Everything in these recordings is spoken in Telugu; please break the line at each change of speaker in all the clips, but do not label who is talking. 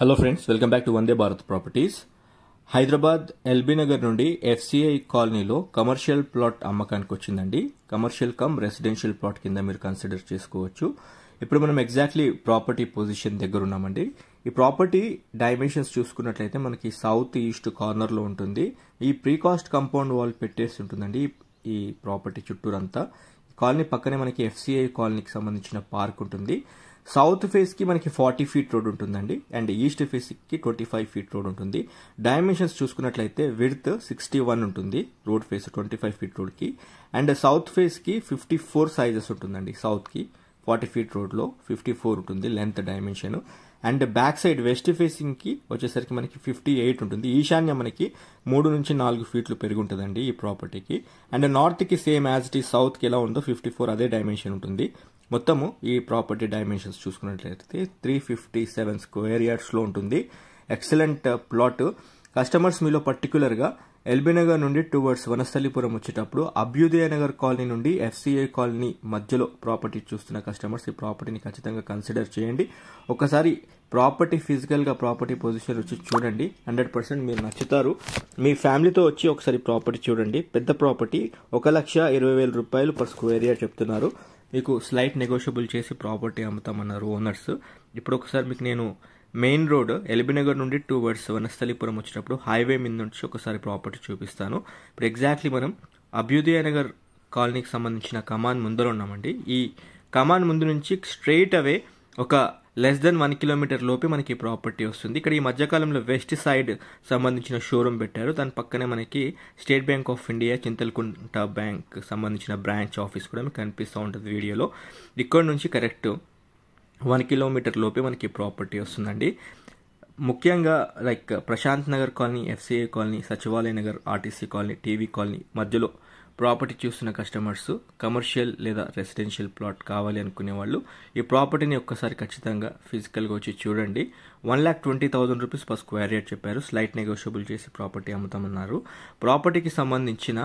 Hello friends, welcome back to Vande Bharat properties. Hyderabad LB Nagar నుండి ఎఫ్సిఐ కాలనీలో కమర్షియల్ ప్లాట్ అమ్మకానికి వచ్చిందండి. కమర్షియల్ కమ్ రెసిడెన్షియల్ ప్లాట్ కింద మీరు కన్సిడర్ చేసుకోవచ్చు. ఇప్పుడు మనం ఎగ్జాక్ట్లీ ప్రాపర్టీ పొజిషన్ దగ్గర ఉన్నామండి. ఈ ప్రాపర్టీ డైమెన్షన్స్ చూసుకున్నట్లయితే మనకి సౌత్ ఈస్ట్ కార్నర్లో ఉంటుంది. ఈ ప్రీకాస్ట్ కాంపౌండ్ వాల్ పెట్టేసి ఉంటుందండి ఈ ప్రాపర్టీ చుట్టూరంతా. కాలనీ పక్కనే మనకి ఎఫ్సిఐ కాలనీకి సంబంధించిన పార్క్ ఉంటుంది. సౌత్ ఫేస్ కి మనకి 40 ఫీట్ రోడ్ ఉంటుందండి, అండ్ ఈస్ట్ ఫేస్ కి 25 ఫీట్ రోడ్ ఉంటుంది. డైమెన్షన్స్ చూసుకున్నట్లయితే విడ్త్ 61 ఉంటుంది రోడ్ ఫేస్ 25 ఫీట్ రోడ్ కి, అండ్ సౌత్ ఫేస్ కి 54 సైజెస్ ఉంటుందండి. సౌత్ కి 40 ఫీట్ రోడ్ లో 54 ఉంటుంది length dimension. And back side west facing కి వచ్చేసరికి మనకి 58 ఉంటుంది. ఈశాన్య మనకి 3 నుంచి 4 ఫీట్లు పెరిగి ఉంటుందండి ఈ ప్రాపర్టీకి. అండ్ నార్త్ కి same as it is south కి ఎలా ఉందో 54 అదే డైమెన్షన్ ఉంటుంది. మొత్తము ఈ ప్రాపర్టీ డైమెన్షన్స్ చూసుకున్నట్లయితే 357 స్క్వేర్ యార్డ్స్ లో ఉంటుంది. Excellent plot. కస్టమర్స్ మీలో పర్టికులర్ గా ఎల్బీ నగర్ నుండి టువర్డ్స్ వనస్థలిపురం వచ్చేటప్పుడు అభ్యుదయ నగర్ కాలనీ నుండి ఎఫ్సిఐ కాలనీ మధ్యలో ప్రాపర్టీ చూస్తున్న కస్టమర్స్ ఈ ప్రాపర్టీని ఖచ్చితంగా కన్సిడర్ చేయండి. ఒకసారి ప్రాపర్టీ ఫిజికల్ గా ప్రాపర్టీ పొజిషన్ వచ్చి చూడండి. 100% మీరు నచ్చుతారు. మీ ఫ్యామిలీతో వచ్చి ఒకసారి ప్రాపర్టీ చూడండి. పెద్ద ప్రాపర్టీ 1,20,000 రూపాయలు పర్ స్క్వేర్ యార్డ్ చెప్తున్నారు. మీకు స్లైట్ నెగోషియబుల్ చేసి ప్రాపర్టీ అమ్ముతామన్నారు ఓనర్స్. ఇప్పుడు ఒకసారి మీకు నేను మెయిన్ రోడ్ ఎల్బీ నగర్ నుండి టువర్డ్స్ వనస్థలిపురం వచ్చేటప్పుడు హైవే మీద నుంచి ఒకసారి ప్రాపర్టీ చూపిస్తాను. ఇప్పుడు ఎగ్జాక్ట్లీ మనం అభ్యుదయ నగర్ కాలనీకి సంబంధించిన కమాన్ ముందర ఉన్నామండి. ఈ కమాన్ ముందు నుంచి స్ట్రైట్ అవే ఒక లెస్ దెన్ 1 కిలోమీటర్ లోపే మనకి ప్రాపర్టీ వస్తుంది. ఇక్కడ ఈ మధ్యకాలంలో వెస్ట్ సైడ్ సంబంధించిన షోరూమ్ పెట్టారు. దాని పక్కనే మనకి state bank of India Chintalkunta bank సంబంధించిన బ్రాంచ్ ఆఫీస్ కూడా మీకు కనిపిస్తూ ఉంటుంది వీడియోలో. ఇక్కడ నుంచి కరెక్ట్ 1 కిలోమీటర్ లోపే మనకి ప్రాపర్టీ వస్తుందండి. ముఖ్యంగా like Prashanth Nagar colony, FCI colony, Sachivalaya Nagar, RTC colony, TV colony మధ్యలో ప్రాపర్టీ చూస్తున్న కస్టమర్స్ కమర్షియల్ లేదా రెసిడెన్షియల్ ప్లాట్ కావాలి అనుకునే వాళ్ళు ఈ ప్రాపర్టీని ఒక్కసారి ఖచ్చితంగా ఫిజికల్గా వచ్చి చూడండి. 1,20,000 రూపీస్ పర్ స్క్వేర్ యార్డ్ చెప్పారు. స్లైట్ నెగోషియబుల్ చేసి ప్రాపర్టీ అమ్ముతామన్నారు. ప్రాపర్టీకి సంబంధించిన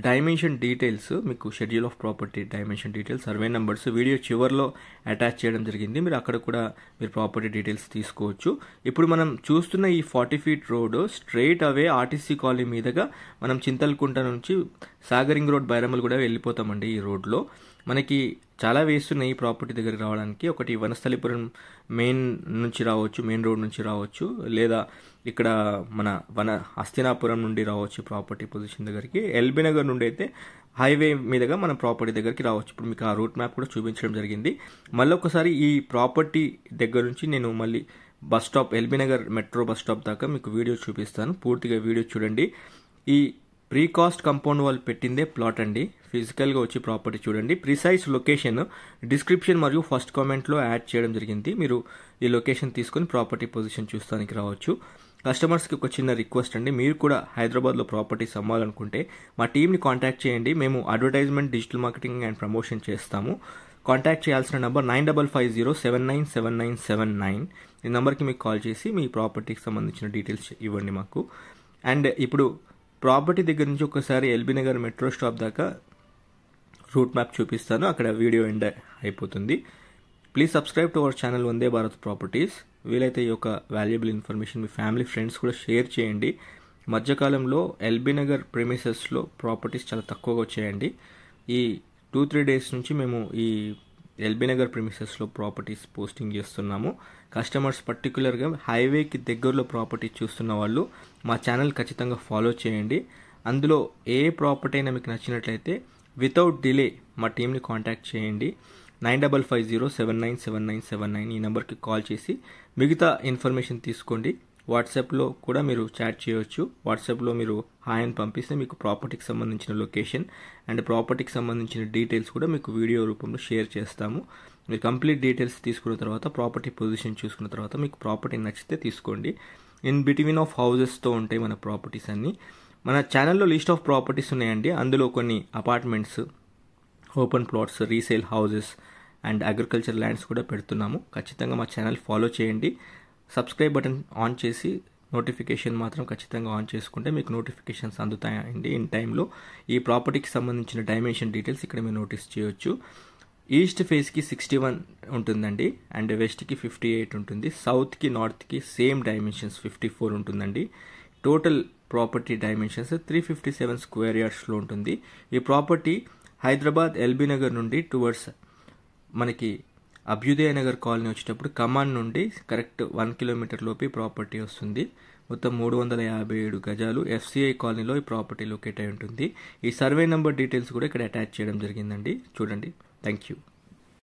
డైమెన్షన్ డీటెయిల్స్ మీకు schedule of property dimension details, survey numbers video చివరిలో అటాచ్ చేయడం జరిగింది. మీరు అక్కడ కూడా మీరు ప్రాపర్టీ డీటెయిల్స్ తీసుకోవచ్చు. ఇప్పుడు మనం చూస్తున్న ఈ 40 ఫీట్ రోడ్ స్ట్రైట్ అవే ఆర్టీసీ కాలనీ మీదుగా మనం చింతల్కుంట నుంచి సాగరింగ్ రోడ్ బైరమల్ కూడా వెళ్ళిపోతామండి. ఈ రోడ్లో మనకి చాలా వేస్ ఉన్నాయి ఈ ప్రాపర్టీ దగ్గరికి రావడానికి. ఒకటి వనస్థలిపురం మెయిన్ నుంచి రావచ్చు, మెయిన్ రోడ్ నుంచి రావచ్చు, లేదా ఇక్కడ మన హస్తినాపురం నుండి రావచ్చు ప్రాపర్టీ పొజిషన్ దగ్గరికి. ఎల్బీ నగర్ నుండి అయితే హైవే మీదుగా మన ప్రాపర్టీ దగ్గరికి రావచ్చు. ఇప్పుడు మీకు ఆ రూట్ మ్యాప్ కూడా చూపించడం జరిగింది. మళ్ళీ ఒకసారి ఈ ప్రాపర్టీ దగ్గర నుంచి నేను మళ్ళీ bus stop LB Nagar metro bus stop దాకా మీకు వీడియో చూపిస్తాను. పూర్తిగా వీడియో చూడండి. ఈ ప్రీకాస్ట్ కాంపౌండ్ వాల్ పెట్టిందే ప్లాట్ అండి. ఫిజికల్గా వచ్చి ప్రాపర్టీ చూడండి. ప్రిసైజ్ లొకేషన్ డిస్క్రిప్షన్ మరియు ఫస్ట్ కామెంట్లో యాడ్ చేయడం జరిగింది. మీరు ఈ లొకేషన్ తీసుకొని ప్రాపర్టీ పొజిషన్ చూస్తానికి రావచ్చు. కస్టమర్స్కి ఒక చిన్న రిక్వెస్ట్ అండి, మీరు కూడా హైదరాబాద్లో ప్రాపర్టీస్ అమ్మాలనుకుంటే మా టీంని కాంటాక్ట్ చేయండి. మేము advertisement, digital marketing and promotion చేస్తాము. కాంటాక్ట్ చేయాల్సిన నంబర్ 9550797979. ఈ నెంబర్కి మీకు కాల్ చేసి మీ ప్రాపర్టీకి సంబంధించిన డీటెయిల్స్ ఇవ్వండి మాకు. అండ్ ఇప్పుడు ప్రాపర్టీ దగ్గర నుంచి ఒకసారి ఎల్బీ నగర్ మెట్రో స్టాప్ దాకా రూట్ మ్యాప్ చూపిస్తాను. అక్కడ వీడియో ఎండ్ అయిపోతుంది. Please subscribe to our channel Vande Bharat properties. వీలైతే ఈ యొక్క వాల్యుబుల్ ఇన్ఫర్మేషన్ మీ ఫ్యామిలీ ఫ్రెండ్స్ కూడా షేర్ చేయండి. మధ్యకాలంలో ఎల్బీ నగర్ ప్రెమిసెస్లో ప్రాపర్టీస్ చాలా తక్కువగా వచ్చాయండి. ఈ 2-3 డేస్ నుంచి మేము ఈ ఎల్బీ నగర్ ప్రెమిసెస్లో ప్రాపర్టీస్ పోస్టింగ్ చేస్తున్నాము. కస్టమర్స్ పర్టికులర్గా హైవేకి దగ్గరలో ప్రాపర్టీ చూస్తున్న వాళ్ళు మా ఛానల్ ఖచ్చితంగా ఫాలో చేయండి. అందులో ఏ ప్రాపర్టీ అయినా మీకు నచ్చినట్లయితే వితౌట్ డిలే మా టీంని కాంటాక్ట్ చేయండి. 9550797979 ఈ నెంబర్కి కాల్ చేసి మిగతా ఇన్ఫర్మేషన్ తీసుకోండి. వాట్సాప్లో కూడా మీరు చాట్ చేయవచ్చు. వాట్సాప్లో మీరు హాయ్ అని పంపిస్తే మీకు ప్రాపర్టీకి సంబంధించిన లొకేషన్ అండ్ ప్రాపర్టీకి సంబంధించిన డీటెయిల్స్ కూడా మీకు వీడియో రూపంలో షేర్ చేస్తాము. మీరు కంప్లీట్ డీటెయిల్స్ తీసుకున్న తర్వాత ప్రాపర్టీ పొజిషన్ చూసుకున్న తర్వాత మీకు ప్రాపర్టీ నచ్చితే తీసుకోండి. ఇన్ బిట్వీన్ ఆఫ్ హౌజెస్తో ఉంటాయి మన ప్రాపర్టీస్ అన్నీ. మన ఛానల్లో లిస్ట్ ఆఫ్ ప్రాపర్టీస్ ఉన్నాయండి. అందులో కొన్ని apartments, open plots, resale houses and agriculture lands కూడా పెడుతున్నాము. ఖచ్చితంగా మా ఛానల్ ఫాలో చేయండి. సబ్స్క్రైబ్ బటన్ ఆన్ చేసి నోటిఫికేషన్ మాత్రం ఖచ్చితంగా ఆన్ చేసుకుంటే మీకు నోటిఫికేషన్స్ అందుతాయండి ఇన్ టైంలో. ఈ ప్రాపర్టీకి సంబంధించిన డైమెన్షన్ డీటెయిల్స్ ఇక్కడ మీరు నోటీస్ చేయొచ్చు. ఈస్ట్ ఫేస్కి 61 ఉంటుందండి అండ్ వెస్ట్కి 58 ఉంటుంది. సౌత్కి నార్త్కి సేమ్ డైమెన్షన్స్ 54 ఉంటుందండి. టోటల్ ప్రాపర్టీ డైమెన్షన్స్ 357 స్క్వేర్ యార్డ్స్లో ఉంటుంది. ఈ ప్రాపర్టీ హైదరాబాద్ ఎల్బీ నగర్ నుండి టువర్డ్స్ మనకి అభ్యుదయ నగర్ కాలనీ వచ్చేటప్పుడు కమాన్ నుండి కరెక్ట్ 1 కిలోమీటర్ లోపే ప్రాపర్టీ వస్తుంది. మొత్తం 357 గజాలు ఎఫ్సిఐ కాలనీలో ఈ ప్రాపర్టీ లొకేట్ అయి ఉంటుంది. ఈ సర్వే నెంబర్ డీటెయిల్స్ కూడా ఇక్కడ అటాచ్ చేయడం జరిగిందండి. చూడండి. Thank you.